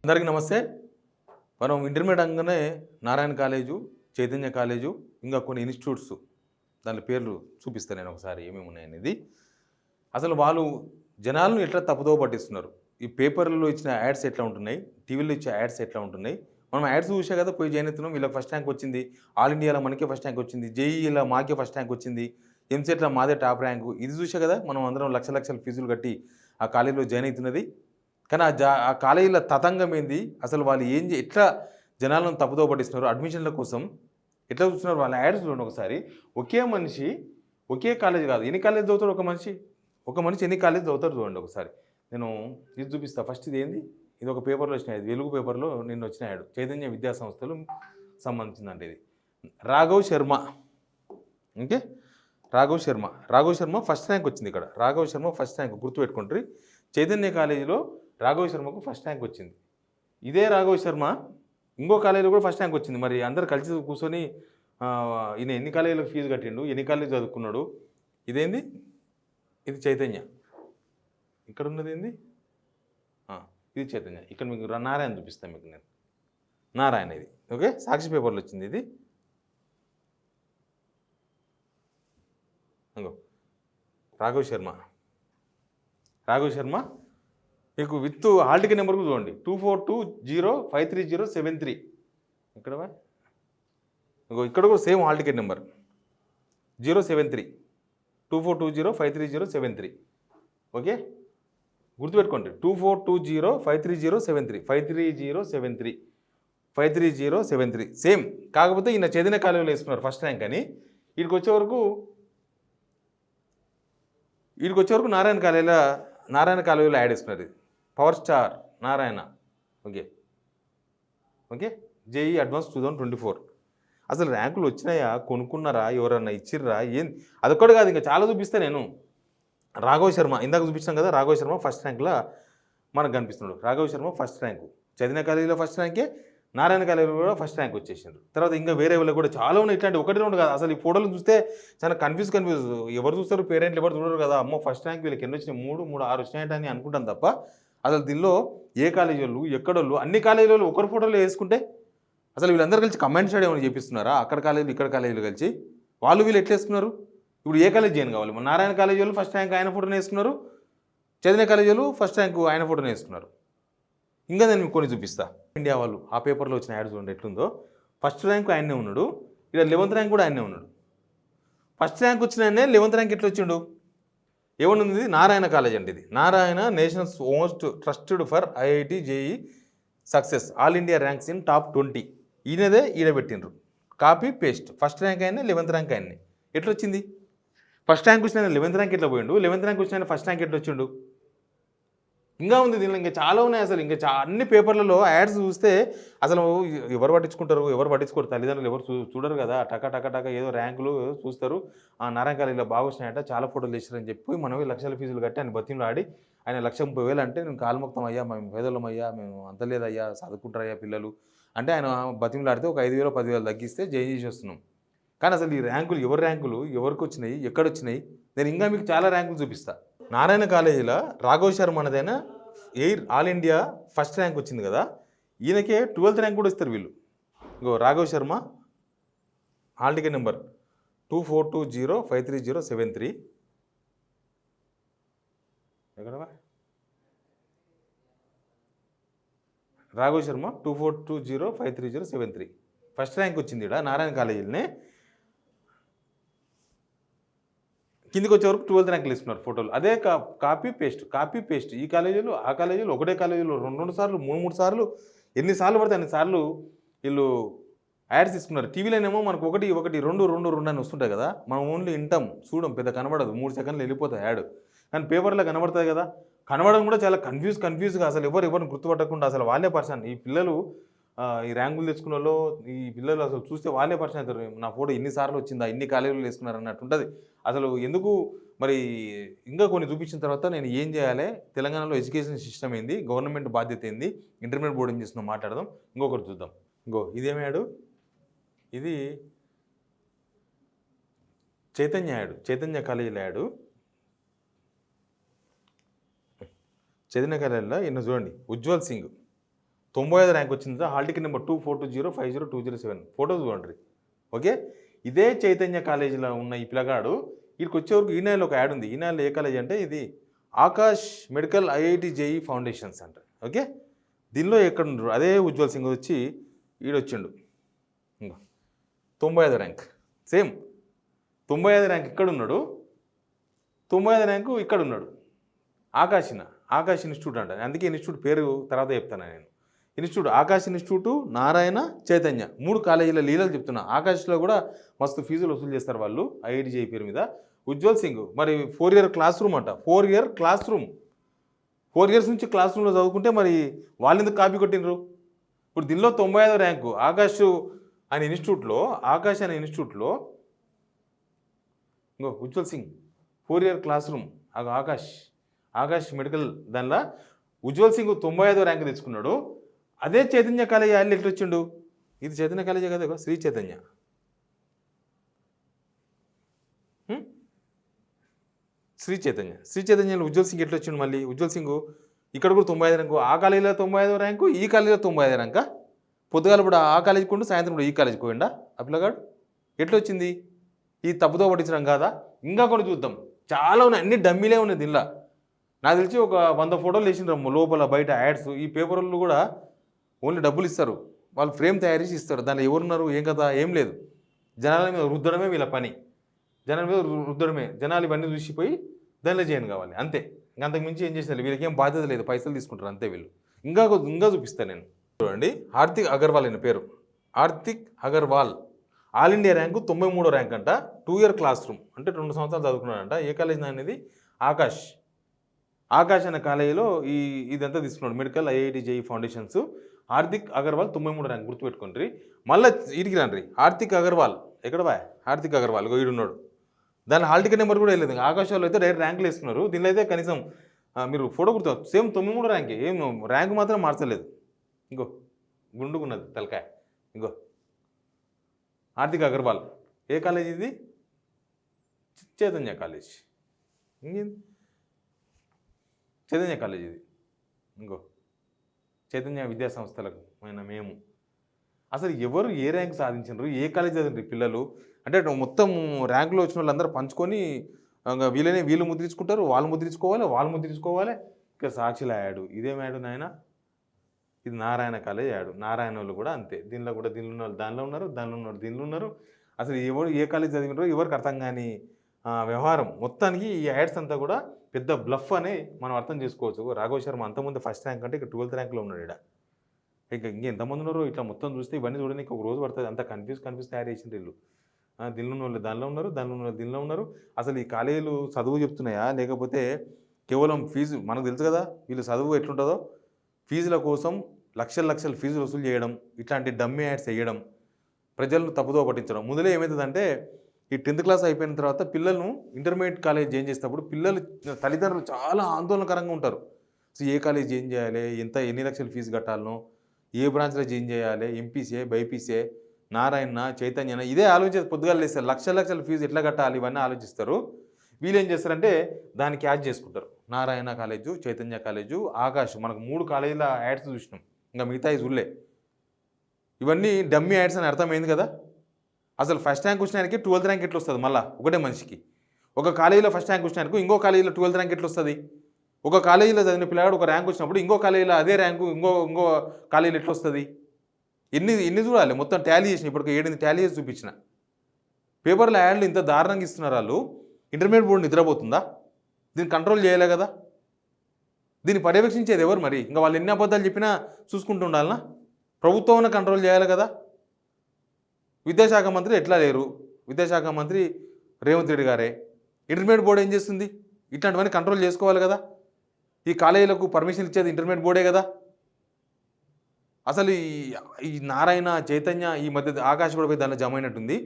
అందరికీ నమస్తే. మనం ఇంటర్మీడియట్ అనగానే నారాయణ కాలేజు, చైతన్య కాలేజు, ఇంకా కొన్ని ఇన్‌స్టిట్యూట్స్ దాని పేర్లు చూపిస్తా నేను ఒకసారి ఏమేమి ఉన్నాయనేది. అసలు వాళ్ళు జనాలను ఎట్లా తప్పుదోవ పట్టిస్తున్నారు. ఈ పేపర్‌లో ఇచ్చిన యాడ్స్ ఎట్లా ఉంటున్నాయి, టీవీలో ఇచ్చే యాడ్స్ ఎట్లా ఉంటున్నాయి. మనం యాడ్స్ చూసే కదా పోయి జాయిన్ అవుతున్నాం. వీళ్ళకి ఫస్ట్ ర్యాంక్ వచ్చింది. ఆల్ ఇండియాలో మనకే ఫస్ట్ ర్యాంక్ వచ్చింది. జేఈఈలో మాకే ఫస్ట్ ర్యాంక్ వచ్చింది. ఎంసెట్‌లో మాదే టాప్ ర్యాంకు. ఇది చూసే కదా మనం అందరం లక్షల ఫీజులు కట్టి ఆ కాలేజీలో జాయిన్ అవుతున్నది. కానీ ఆ కాలేజీల తతంగం ఏంది? అసలు వాళ్ళు ఎట్లా జనాలను తప్పుదోవ పట్టిస్తున్నారు. అడ్మిషన్ల కోసం ఎట్లా చూస్తున్నారు వాళ్ళ యాడ్స్ చూడండి ఒకసారి. ఒకే మనిషి ఒకే కాలేజ్ కాదు. ఎన్ని కాలేజ్ చదువుతాడు ఒక మనిషి? ఒక మనిషి ఎన్ని కాలేజ్ చదువుతాడు చూడండి ఒకసారి. నేను ఇది చూపిస్తా. ఫస్ట్ ఇది ఏంది? ఇది ఒక పేపర్‌లో వచ్చిన వెలుగు పేపర్‌లో నిన్న వచ్చిన యాడ్. చైతన్య విద్యా సంస్థలు సంబంధించిందంట ఇది. Raghav Sharma. Okay. Raghav Sharma first rank వచ్చింది ఇక్కడ. రాఘవ్ శర్మ ఫస్ట్ ర్యాంక్ గుర్తుపెట్టుకుంటారు. చైతన్య కాలేజీలో రాఘవ్ శర్మకు ఫస్ట్ ర్యాంక్ వచ్చింది. ఇదే రాఘవ్ శర్మ ఇంకో కాలేజీలో కూడా ఫస్ట్ ర్యాంక్ వచ్చింది. మరి అందరు కలిసి కూర్చొని ఈయన ఎన్ని కాలేజీలకు ఫీజు కట్టిండు, ఎన్ని కాలేజీ చదువుకున్నాడు. ఇదేంది? ఇది చైతన్య. ఇక్కడ ఉన్నది ఏంది? ఇది చైతన్య. ఇక్కడ మీకు నారాయణ చూపిస్తాను మీకు నేను. నారాయణ ఇది. ఓకే. సాక్షి పేపర్లో వచ్చింది ఇది. ఇంకో రాఘవ్ శర్మ మీకు విత్ హాల్ టికెట్ నెంబర్ చూడండి. 24205307 ఇక్కడ ఇక్కడ కూడా same hall ticket number 073 24205307 okay. గుర్తుపెట్టుకోండి. 24205307 53073 సేమ్. కాకపోతే ఈయన చైతన్య కాలేజీలో వేసుకున్నారు ఫస్ట్ ర్యాంక్ అని. వీడికి వచ్చే వరకు నారాయణ కాలేజీలో యాడ్ వేసుకున్నారు. Power star Narayana. Okay. JEE advance 2024. అసలు ర్యాంకులు వచ్చినాయా, కొనుక్కున్నారా, ఎవరన్నా ఇచ్చిర్రా, అదొక్కటి కాదు, ఇంకా చాలా చూపిస్తే నేను. రాఘవ్ శర్మ ఇందాక చూపించాం కదా. రాఘవ్ శర్మ ఫస్ట్ ర్యాంక్లో మనకు కనిపిస్తున్నాడు. రాఘవ్ శర్మ ఫస్ట్ ర్యాంకు చైతన్య కాలేజీలో ఫస్ట్ ర్యాంకే, నారాయణ కాలేజీలో కూడా ఫస్ట్ ర్యాంక్ వచ్చేసిండ్రు. తర్వాత ఇంకా వేరే వాళ్ళు కూడా చాలా ఉన్నాయి. ఇట్లాంటి ఒకటి రెండు కాదు. అసలు ఈ ఫోటోలు చూస్తే చాలా కన్ఫ్యూజ్. ఎవరు చూస్తారు? పేరెంట్లు ఎవరు చూడరు కదా. అమ్మో ఫస్ట్ ర్యాంక్ వీళ్ళకి ఎన్ని వచ్చినాయి, 3, 6 వచ్చినాయంట అని అనుకుంటాం తప్ప అసలు దీనిలో ఏ కాలేజీ వాళ్ళు, ఎక్కడోళ్ళు, అన్ని కాలేజీ వాళ్ళు ఒకరి ఫోటోలు వేసుకుంటే అసలు వీళ్ళందరూ కలిసి కమెంట్ సైడ్ ఏమైనా చేపిస్తున్నారా? అక్కడ కాలేజీలు ఇక్కడ కాలేజీలు కలిసి వీళ్ళు ఎట్లా వేసుకున్నారు? ఇప్పుడు ఏ కాలేజ్ చేయను కావాలి? మన నారాయణ కాలేజీ వాళ్ళు ఫస్ట్ ర్యాంక్ ఆయన ఫోటోని వేసుకున్నారు. చైతన్య కాలేజీ వాళ్ళు ఫస్ట్ ర్యాంక్ ఆయన ఫోటోని వేసుకున్నారు. ఇంకా నేను మీకు కొన్ని చూపిస్తా. ఇండియా వాళ్ళు ఆ పేపర్లో వచ్చిన యాడ్ చూడండి ఎట్లుందో. ఫస్ట్ ర్యాంక్ ఆయనే ఉన్నాడు. ఇక్కడ 11th ర్యాంక్ కూడా ఆయనే ఉన్నాడు. ఫస్ట్ ర్యాంక్ వచ్చిన ఆయనే 11th ర్యాంక్ ఎట్లా వచ్చిండు? ఏమనుంది? నారాయణ కాలేజ్ అండి ఇది. Narayana nationals most trusted for IIT JEE success all India ranks in top 20. ఈయనదే పెట్టిండ్రు. Copy paste. ఫస్ట్ ర్యాంక్ అయినా 11th ర్యాంక్ ఆయన్ని. ఎట్లా వచ్చింది? ఫస్ట్ ర్యాంక్ వచ్చిన 11th ర్యాంక్ ఎట్లా పోయిండు? 11th ర్యాంక్ వచ్చిన ఫస్ట్ ర్యాంక్ ఎట్లా వచ్చిండు? ఇంకా ఉంది దీనిలో. ఇంకా చాలా ఉన్నాయి. అసలు ఇంకా అన్ని పేపర్లలో యాడ్స్ చూస్తే అసలు ఎవరు పట్టించుకుంటారు, ఎవరు పట్టించుకోరు? తల్లిదండ్రులు ఎవరు చూడరు కదా. టక ఏదో ర్యాంకులు చూస్తారు. నారాయణ కాలేజీలో బాగా వచ్చినాయంట, చాలా ఫోటోలు వేసారని చెప్పి మనం లక్షల ఫీజులు కట్టి ఆయన బతిమలు ఆడి ఆయన 1,30,000 అంటే నేను కాలుమొక్తం అయ్యా, మేము పేదోళ్ళం అయ్యా, మేము అంత లేదయ్యా, చదువుకుంటారయ్యా పిల్లలు అంటే ఆయన బతిమలు ఆడితే ఒక 5,000 10,000 తగ్గిస్తే జైన్ చేసి వస్తున్నాం. కానీ అసలు ఈ ర్యాంకులు ఎవరికి వచ్చినాయి, ఎక్కడొచ్చినాయి? నేను ఇంకా మీకు చాలా ర్యాంకులు చూపిస్తా. నారాయణ కాలేజీలో రాఘవ్ శర్మ అనేదైనా ఆల్ ఇండియా ఫస్ట్ ర్యాంక్ వచ్చింది కదా. ఈయనకే 12th ర్యాంక్ కూడా ఇస్తారు వీళ్ళు. ఇంకో Raghav Sharma hall ticket number 24205307 ఎక్కడ రాఘవ్ శర్మ 24205307 ఫస్ట్ ర్యాంక్ వచ్చింది ఇక్కడ నారాయణ కాలేజీలోనే. కిందికి వచ్చే వరకు 12th ర్యాంకులు ఇస్తున్నారు ఫోటోలు. అదే కాపీ పేస్ట్. ఈ కాలేజీలు ఆ కాలేజీలు ఒకటే కాలేజీలో 2 సార్లు 3 సార్లు ఎన్నిసార్లు పడితే అన్నిసార్లు వీళ్ళు యాడ్స్ తీసుకున్నారు. టీవీలోనేమో మనకు 1 2 అని వస్తుంటాయి కదా. మనం ఓన్లీ వింటాం, చూడం, పెద్ద కనబడదు. 3 సెకండ్లు వెళ్ళిపోతాయి యాడ్. కానీ పేపర్లో కనబడుతుంది కదా. కనబడడం కూడా చాలా కన్ఫ్యూజ్గా అసలు ఎవరిని గుర్తుపట్టకుండా అసలు వాళ్ళే పర్సన్. ఈ పిల్లలు ఈ ర్యాంకులు తెచ్చుకున్న వాళ్ళు, ఈ పిల్లలు అసలు చూస్తే వాళ్ళే పరిచయం అవుతారు. నా ఫోటో ఇన్నిసార్లు వచ్చిందా, ఇన్ని కాలేజీలు వేసుకున్నారు అన్నట్టు ఉంటుంది. అసలు ఎందుకు మరి ఇంకా కొన్ని చూపించిన తర్వాత నేను ఏం చేయాలి, తెలంగాణలో ఎడ్యుకేషన్ సిస్టమ్ ఏంది, గవర్నమెంట్ బాధ్యత ఏంది, ఇంటర్మీడియట్ బోర్డు ఏం చేస్తుందో మాట్లాడదాం. ఇంకొకటి చూద్దాం. ఇదేమి యాడ్? ఇది చైతన్య కాలేజీలో యాడ్. చైతన్య కాలేజీలో ఈయన చూడండి, ఉజ్వల్ సింగ్ 95 ర్యాంక్ వచ్చింది. హాల్ టికెట్ నెంబర్ 2420502007 ఫోటో చూడండి. ఓకే, ఇదే చైతన్య కాలేజీలో ఉన్న ఈ పిల్లగాడు వీడికి వచ్చేవరకు ఈనాయిలో ఒక యాడ్ ఉంది. ఈనాయిలో ఏ కాలేజీ అంటే ఇది Akash medical IIT JEE foundations అంట. ఓకే, దీనిలో ఎక్కడ ఉండరు అదే ఉజ్వల్ సింగ్ వచ్చి ఈడొచ్చిండు. ఇంకా 95 ర్యాంక్ సేమ్ 95 ర్యాంక్ ఇక్కడ ఉన్నాడు, 95 ర్యాంకు ఇక్కడ ఉన్నాడు. ఆకాష్ ఇన్స్టిట్యూట్ అంట. అందుకే ఇన్స్టిట్యూట్ పేరు తర్వాత చెప్తాను నేను. ఇన్స్టిట్యూట్ ఆకాష్ ఇన్స్టిట్యూట్, నారాయణ, చైతన్య 3 కాలేజీల లీలలు చెప్తున్నా. ఆకాష్లో కూడా మస్తు ఫీజులు వసూలు చేస్తారు వాళ్ళు ఐఐటి జేఈ పేరు మీద. ఉజ్వల్ సింగ్ మరి 4 ఇయర్ క్లాస్ రూమ్ అంట. 4 ఇయర్ క్లాస్ రూమ్, 4 ఇయర్స్ నుంచి క్లాస్ రూమ్లో చదువుకుంటే మరి వాళ్ళు ఎందుకు కాపీ కొట్టినరు? ఇప్పుడు దీనిలో 95 ర్యాంకు ఆకాష్ అనే ఇన్స్టిట్యూట్లో ఇంకో Ujjwal Singh 4 year class room Akash medical దానిలో ఉజ్వల్ సింగ్ 95 ర్యాంక్ తెచ్చుకున్నాడు. అదే చైతన్య కాలేజీ వాళ్ళు ఎట్లా వచ్చిండు? ఇది చైతన్య కాలేజీ కదా, శ్రీ చైతన్య. శ్రీ చైతన్యలో ఉజ్వల్ సింగ్ ఎట్లా వచ్చిండు? మళ్ళీ ఉజ్వల్ సింగ్ ఇక్కడ కూడా 95 ర్యాంకు, ఆ కాలేజీలో 95 ర్యాంకు, ఈ కాలేజీలో 95 ర్యాంకా. పొద్దుగాల కూడా ఆ కాలేజీకి ఉండు, సాయంత్రం కూడా ఈ కాలేజీకి పోయిండా ఆ పిల్లగాడు? ఎట్లా వచ్చింది? ఈ తప్పుతో పట్టించడం కాదా? ఇంకా కూడా చూద్దాం, చాలా ఉన్నాయి, అన్ని డమ్మీలే ఉన్నాయి దీనిలో. నాకు తెలిసి ఒక 100 ఫోటోలు వేసిండ్రు లోపల బయట యాడ్స్. ఈ పేపర్ వాళ్ళు కూడా ఓన్లీ డబ్బులు ఇస్తారు, వాళ్ళు ఫ్రేమ్ తయారు చేసి ఇస్తారు. దాంట్లో ఎవరున్నారు ఏం కదా ఏం లేదు, జనాల మీద రుద్దడమే వీళ్ళ పని. జనాల మీద రుద్దడమే, జనాలు ఇవన్నీ చూసిపోయి దానిలో చేయను కావాలి అంతే. అంతకు మించి ఏం చేసినారు, వీళ్ళకి ఏం బాధ్యత లేదు, పైసలు తీసుకుంటారు అంతే వీళ్ళు. ఇంకా చూపిస్తాను నేను. చూడండి, హార్దిక్ అగర్వాల్ అయిన పేరు Hardik Agarwal. All India rank 93 rank అంట. 2 ఇయర్ క్లాస్ రూమ్ అంటే 2 సంవత్సరాలు చదువుకున్నాడంట. ఏ కాలేజ్ అనేది ఆకాష్ అనే కాలేజీలో ఇదంతా తీసుకున్నాడు, medical IIT JEE foundations. Hardik Agarwal 93 rank గుర్తుపెట్టుకోండి. మళ్ళీ ఇడికి రండి, హార్దిక్ అగర్వాల్ ఎక్కడ బాయ్? హార్దిక్ అగర్వాల్ ఈడున్నాడు. దాని హాల్ టికెట్ నెంబర్ కూడా వెళ్ళలేదు. ఆకాశ్ వాళ్ళు అయితే డైరెక్ట్ ర్యాంకులు వేస్తున్నారు. దీనిలో అయితే కనీసం మీరు ఫోటో గుర్తు సేమ్ 93 ర్యాంకే, ఏం ర్యాంక్ మాత్రం మార్చలేదు. ఇంకో గుండుకున్నది తలకాయ. ఇంకో హార్దిక్ అగర్వాల్ ఏ కాలేజ్ ఇది? చైతన్య కాలేజ్. ఇంకేంది చైతన్య కాలేజ్ ఇది. ఇంకో చైతన్య విద్యా సంస్థలకు మేము అసలు ఎవరు ఏ ర్యాంక్ సాధించారు, ఏ కాలేజ్ చదివిండ్రు పిల్లలు అంటే మొత్తం ర్యాంకులో వచ్చిన వాళ్ళందరూ పంచుకొని వీళ్ళు ముద్రించుకుంటారు, వాళ్ళు ముద్రించుకోవాలి. ఇక్కడ సాక్షిలో యాడు, ఇదేం యాడు నాయన? ఇది నారాయణ కాలేజ్ యాడు. నారాయణ వాళ్ళు కూడా అంతే, దీనిలో ఉన్న వాళ్ళు దానిలో ఉన్నారు, దీనిలో ఉన్నారు. అసలు ఎవరు ఏ కాలేజ్ చదివినారో ఎవరికి అర్థం కాని వ్యవహారం. మొత్తానికి ఈ యాడ్స్ అంతా కూడా పెద్ద బ్లఫ్ అని మనం అర్థం చేసుకోవచ్చు. రాఘవ్ శర్మ అంతకుముందు ఫస్ట్ ర్యాంక్ అంటే ఇక 12th ర్యాంక్లో ఉన్నాడు ఇక్కడ. ఇంకెంతమంది ఉన్నారో ఇట్లా మొత్తం చూస్తే ఇవన్నీ చూడడానికి ఒక రోజు పడుతుంది. అంతా కన్ఫ్యూజ్ తయారు చేసిండ్రు వీళ్ళు. దీనిలో ఉన్న వాళ్ళు దానిలో ఉన్నారు, దీనిలో ఉన్నారు. అసలు ఈ కాలేజీలు చదువు చెప్తున్నాయా లేకపోతే కేవలం ఫీజు? మనకు తెలుసు కదా వీళ్ళు చదువు ఎట్లుంటుందో. ఫీజుల కోసం లక్షల ఫీజులు వసూలు చేయడం, ఇట్లాంటి డమ్మీ యాడ్స్ వేయడం, ప్రజలను తప్పుదో పట్టించడం. ముందులే ఏమవుతుందంటే ఈ 10th క్లాస్ అయిపోయిన తర్వాత పిల్లలను ఇంటర్మీడియట్ కాలేజ్ జాయిన్ చేసేటప్పుడు పిల్లలు తల్లిదండ్రులు చాలా ఆందోళనకరంగా ఉంటారు. సో ఏ కాలేజ్ జాయిన్ చేయాలి, ఎన్ని లక్షల ఫీజు కట్టాలనో, ఏ బ్రాంచ్లో జాయిన్ చేయాలి, ఎంపీసీ బైపీసీ, నారాయణ చైతన్య, ఇదే ఆలోచించి పొద్దుగాలు లేస్తారు. లక్షల ఫీజు ఎట్లా కట్టాలి ఇవన్నీ ఆలోచిస్తారు. వీళ్ళు ఏం చేస్తారంటే దాన్ని క్యాచ్ చేసుకుంటారు. నారాయణ కాలేజు, చైతన్య కాలేజు, ఆకాష్, మనకు 3 కాలేజీల యాడ్స్ చూసినాం, ఇంకా మిగతా చూడలే. ఇవన్నీ డమ్మీ యాడ్స్ అని అర్థమైంది కదా. అసలు ఫస్ట్ ర్యాంక్ వచ్చినానికి 12th ర్యాంక్ ఎట్లా వస్తుంది? మళ్ళీ ఒకటే మనిషికి ఒక కాలేజీలో ఫస్ట్ ర్యాంక్ వచ్చినానికి ఇంకో కాలేజీలో 12th ర్యాంక్ ఎట్లా వస్తుంది? ఒక కాలేజీలో చదివిన పిల్లగాడు ఒక ర్యాంక్ వచ్చినప్పుడు ఇంకో కాలేజీలో అదే ర్యాంకు ఇంకో కాలేజీలో ఎట్లా వస్తుంది? ఎన్ని చూడాలి? మొత్తం టాలీ చేసిన, ఇప్పటికి 7 టాలీ చేసి చూపించిన. పేపర్లో యాడ్లు ఇంత దారుణంగా ఇస్తున్నారు వాళ్ళు. ఇంటర్మీడియట్ బోర్డు నిద్రపోతుందా? దీన్ని కంట్రోల్ చేయలే కదా. దీన్ని పర్యవేక్షించేది ఎవరు మరి? ఇంకా వాళ్ళు ఎన్ని అబద్ధాలు చెప్పినా చూసుకుంటూ ఉండాలనా? ప్రభుత్వం కంట్రోల్ చేయాలి కదా. విద్యాశాఖ మంత్రి ఎట్లా లేరు, విద్యాశాఖ మంత్రి రేవంత్ రెడ్డి గారే. ఇంటర్మీడియట్ బోర్డు ఏం చేస్తుంది? ఇట్లాంటివన్నీ కంట్రోల్ చేసుకోవాలి కదా. ఈ కాలేజీలకు పర్మిషన్ ఇచ్చేది ఇంటర్మీడియట్ బోర్డే కదా. అసలు ఈ నారాయణ చైతన్య ఈ మధ్య ఆకాశ్ కూడా పోయి దానిలో జమ అయినట్టుంది.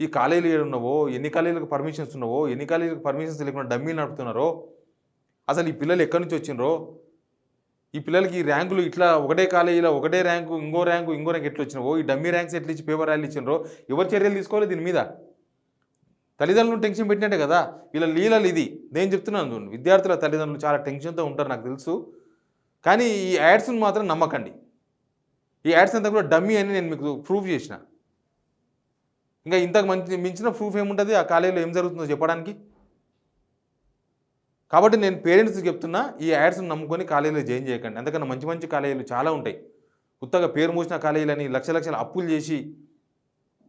ఈ కాలేజీలు ఏడున్నావో, ఎన్ని కాలేజీలకు పర్మిషన్స్ ఉన్నావో, ఎన్ని కాలేజీలకు పర్మిషన్స్ లేకుండా డమ్మీలు నడుపుతున్నారో, అసలు ఈ పిల్లలు ఎక్కడి నుంచి వచ్చినరో, ఈ పిల్లలకి ఈ ర్యాంకులు ఇట్లా ఒకటే కాలేజీలో ఒకటే ర్యాంకు ఇంకో ర్యాంకు ఎట్లా వచ్చినావో, ఈ డమ్మీ ర్యాంక్స్ ఎట్లా ఇచ్చి పేపర్ ర్యాలీ ఇచ్చినరో, ఎవరు చర్యలు తీసుకోవాలి దీని మీద? తల్లిదండ్రులను టెన్షన్ పెట్టినట్టే కదా వీళ్ళ లీలలు. ఇది నేను చెప్తున్నాను చూడండి, విద్యార్థుల తల్లిదండ్రులు చాలా టెన్షన్తో ఉంటారు నాకు తెలుసు. కానీ ఈ యాడ్స్ని మాత్రం నమ్మకండి. ఈ యాడ్స్ అంతా కూడా డమ్మీ అని నేను మీకు ప్రూఫ్ చేసిన. ఇంకా ఇంతకు మించిన ప్రూఫ్ ఏముంటుంది ఆ కాలేజీలో ఏం జరుగుతుందో చెప్పడానికి? కాబట్టి నేను పేరెంట్స్కి చెప్తున్నా, ఈ యాడ్స్ని నమ్ముకొని కాలేజీలో జాయిన్ చేయకండి. ఎందుకన్నా మంచి మంచి కాలేజీలు చాలా ఉంటాయి. కొత్తగా పేరు మోసిన కాలేజీలని లక్షల అప్పులు చేసి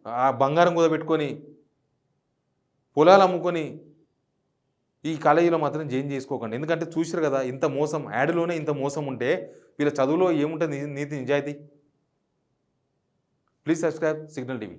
ఆ బంగారం కుదబెట్టుకొని పొలాలు అమ్ముకొని ఈ కాలేజీలో మాత్రం జాయిన్ చేసుకోకండి. ఎందుకంటే చూసారు కదా ఇంత మోసం, యాడ్లోనే ఇంత మోసం ఉంటే వీళ్ళ చదువులో ఏముంటుంది నీతి నిజాయితీ? Please subscribe signal TV.